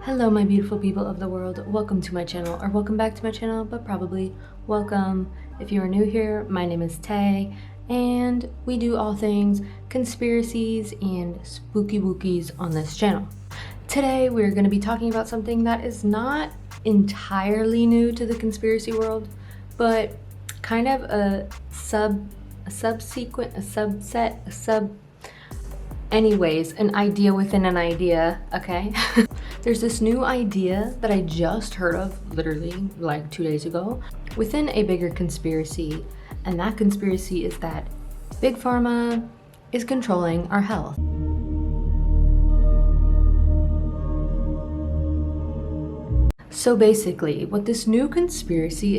Hello my beautiful people of the world, welcome to my channel, or welcome back to my channel, but probably welcome. If you are new here, my name is Tay, and we do all things conspiracies and spooky wookies on this channel. Today we're going to be talking about something that is not entirely new to the conspiracy world, but kind of anyways, an idea within an idea, okay? There's this new idea that I just heard of literally like 2 days ago within a bigger conspiracy, and that conspiracy is that Big Pharma is controlling our health. So basically, what this new conspiracy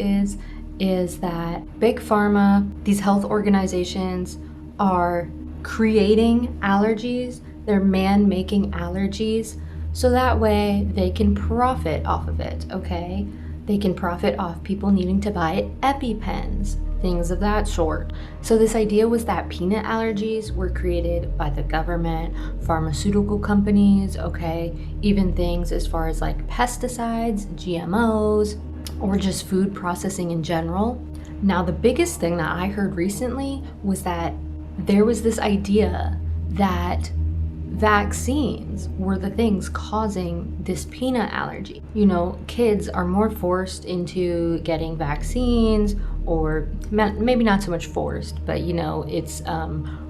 is that Big Pharma, these health organizations, are creating allergies. They're man-making allergies, so that way they can profit off of it, okay? They can profit off people needing to buy EpiPens, things of that sort. So this idea was that peanut allergies were created by the government, pharmaceutical companies, okay? Even things as far as like pesticides, GMOs, or just food processing in general. Now, the biggest thing that I heard recently was that there was this idea that vaccines were the things causing this peanut allergy. You know, kids are more forced into getting vaccines, or maybe not so much forced, but you know, it's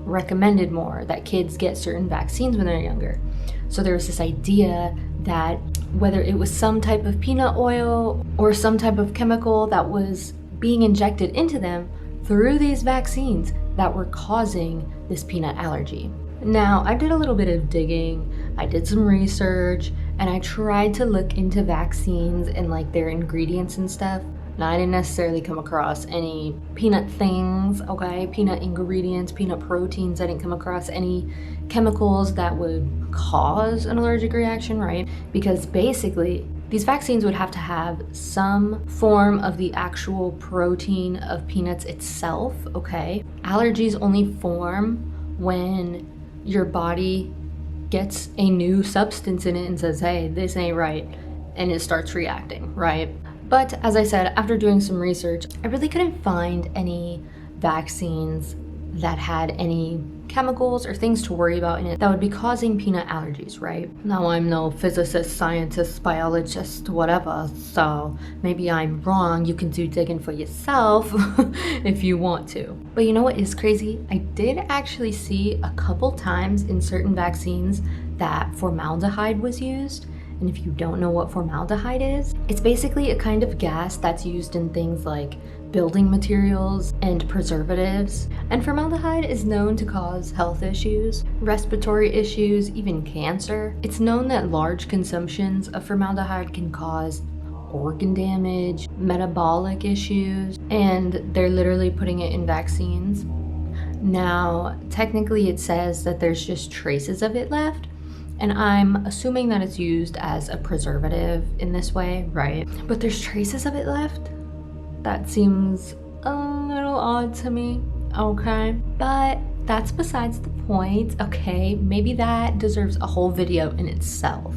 recommended more that kids get certain vaccines when they're younger. So there was this idea that whether it was some type of peanut oil or some type of chemical that was being injected into them through these vaccines that were causing this peanut allergy. Now, I did a little bit of digging, I did some research, and I tried to look into vaccines and like their ingredients and stuff. Now, I didn't necessarily come across any peanut things, okay? Peanut ingredients, peanut proteins. I didn't come across any chemicals that would cause an allergic reaction, right? Because basically, these vaccines would have to have some form of the actual protein of peanuts itself, okay? Allergies only form when your body gets a new substance in it and says, hey, this ain't right, and it starts reacting, right? But as I said, after doing some research, I really couldn't find any vaccines that had any chemicals or things to worry about in it that would be causing peanut allergies, right? Now, I'm no physicist, scientist, biologist, whatever, so maybe I'm wrong. You can do digging for yourself if you want to. But you know what is crazy? I did actually see a couple times in certain vaccines that formaldehyde was used. And if you don't know what formaldehyde is, it's basically a kind of gas that's used in things like building materials and preservatives. And formaldehyde is known to cause health issues, respiratory issues, even cancer. It's known that large consumptions of formaldehyde can cause organ damage, metabolic issues, and they're literally putting it in vaccines. Now, technically it says that there's just traces of it left, and I'm assuming that it's used as a preservative in this way, right? But there's traces of it left? That seems a little odd to me, okay? But that's besides the point, okay? Maybe that deserves a whole video in itself.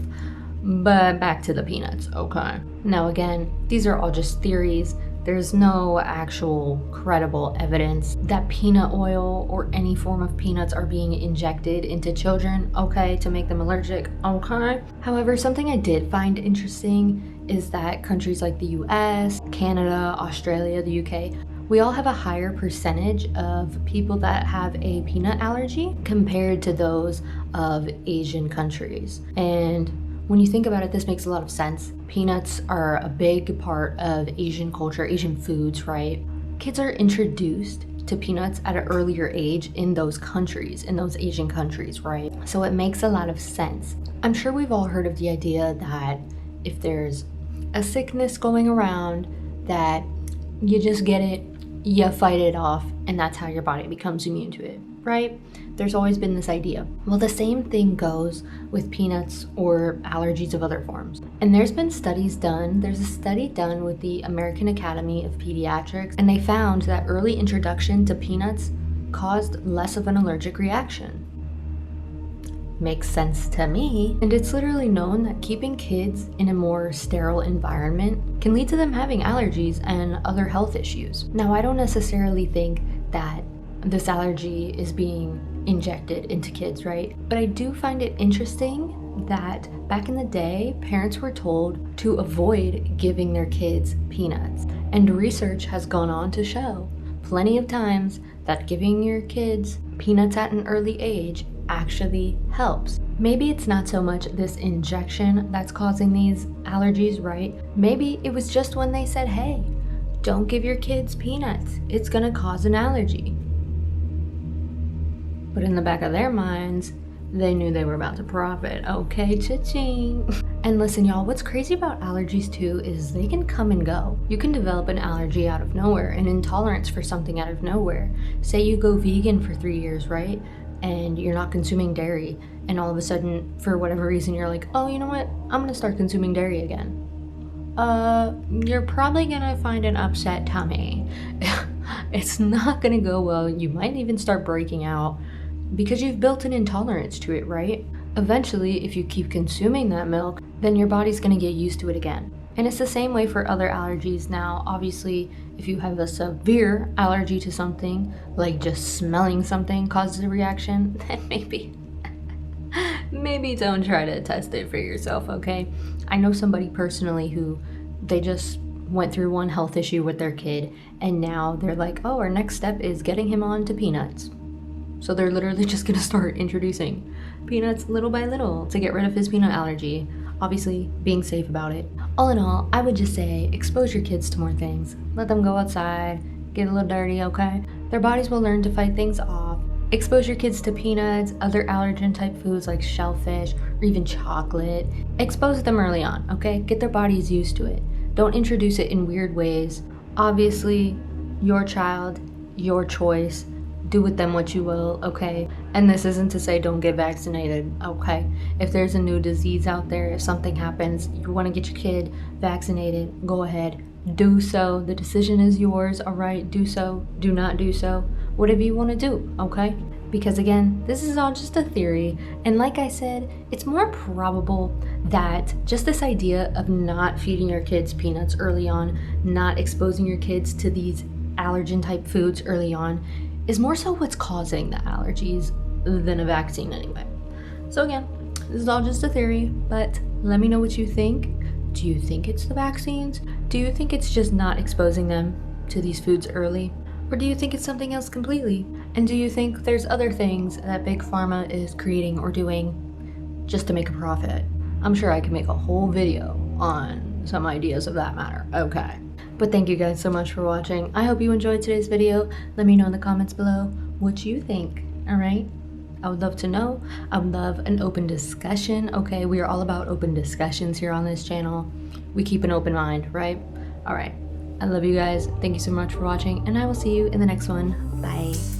But back to the peanuts, okay? Now again, these are all just theories. There's no actual credible evidence that peanut oil or any form of peanuts are being injected into children, okay, to make them allergic, okay? However, something I did find interesting is that countries like the US, Canada, Australia, the UK, we all have a higher percentage of people that have a peanut allergy compared to those of Asian countries. And when you think about it, this makes a lot of sense. Peanuts are a big part of Asian culture, Asian foods, right? Kids are introduced to peanuts at an earlier age in those countries, in those Asian countries, right? So it makes a lot of sense. I'm sure we've all heard of the idea that if there's a sickness going around, that you just get it, you fight it off, and that's how your body becomes immune to it, right? There's always been this idea. Well, the same thing goes with peanuts or allergies of other forms. And there's been studies done. There's a study done with the American Academy of Pediatrics, and they found that early introduction to peanuts caused less of an allergic reaction. makes sense to me. And it's literally known that keeping kids in a more sterile environment can lead to them having allergies and other health issues. Now, I don't necessarily think that this allergy is being injected into kids, right? But I do find it interesting that back in the day, parents were told to avoid giving their kids peanuts. And research has gone on to show plenty of times that giving your kids peanuts at an early age actually helps. Maybe it's not so much this injection that's causing these allergies, right? Maybe it was just when they said, hey, don't give your kids peanuts, it's gonna cause an allergy. But in the back of their minds, they knew they were about to profit. Okay, cha-ching. And listen, y'all, what's crazy about allergies too is they can come and go. You can develop an allergy out of nowhere, an intolerance for something out of nowhere. Say you go vegan for 3 years, right? And you're not consuming dairy, and all of a sudden, for whatever reason, you're like, oh, you know what? I'm gonna start consuming dairy again. You're probably gonna find an upset tummy. It's not gonna go well. You might even start breaking out because you've built an intolerance to it, right? Eventually, if you keep consuming that milk, then your body's gonna get used to it again. And it's the same way for other allergies. Now, obviously, if you have a severe allergy to something, like just smelling something causes a reaction, then maybe don't try to test it for yourself, okay? I know somebody personally who they just went through one health issue with their kid, and now they're like, oh, our next step is getting him on to peanuts. So they're literally just gonna start introducing peanuts little by little to get rid of his peanut allergy. Obviously, being safe about it. All in all, I would just say expose your kids to more things. Let them go outside, get a little dirty, okay? Their bodies will learn to fight things off. Expose your kids to peanuts, other allergen type foods like shellfish, or even chocolate. Expose them early on, okay? Get their bodies used to it. Don't introduce it in weird ways. Obviously, your child, your choice. Do with them what you will, okay? And this isn't to say don't get vaccinated, okay? If there's a new disease out there, if something happens, you want to get your kid vaccinated, go ahead, do so. The decision is yours, all right? Do so, do not do so, whatever you want to do, okay? Because again, this is all just a theory, and like I said, it's more probable that just this idea of not feeding your kids peanuts early on, not exposing your kids to these allergen type foods early on, is more so what's causing the allergies than a vaccine anyway. So again, this is all just a theory, but let me know what you think. Do you think it's the vaccines? Do you think it's just not exposing them to these foods early? Or do you think it's something else completely? And do you think there's other things that Big Pharma is creating or doing just to make a profit? I'm sure I can make a whole video on some ideas of that matter, okay? But thank you guys so much for watching. I hope you enjoyed today's video. Let me know in the comments below what you think, all right? I would love to know. I would love an open discussion, okay? We are all about open discussions here on this channel. We keep an open mind, right? All right. I love you guys. Thank you so much for watching, and I will see you in the next one. Bye.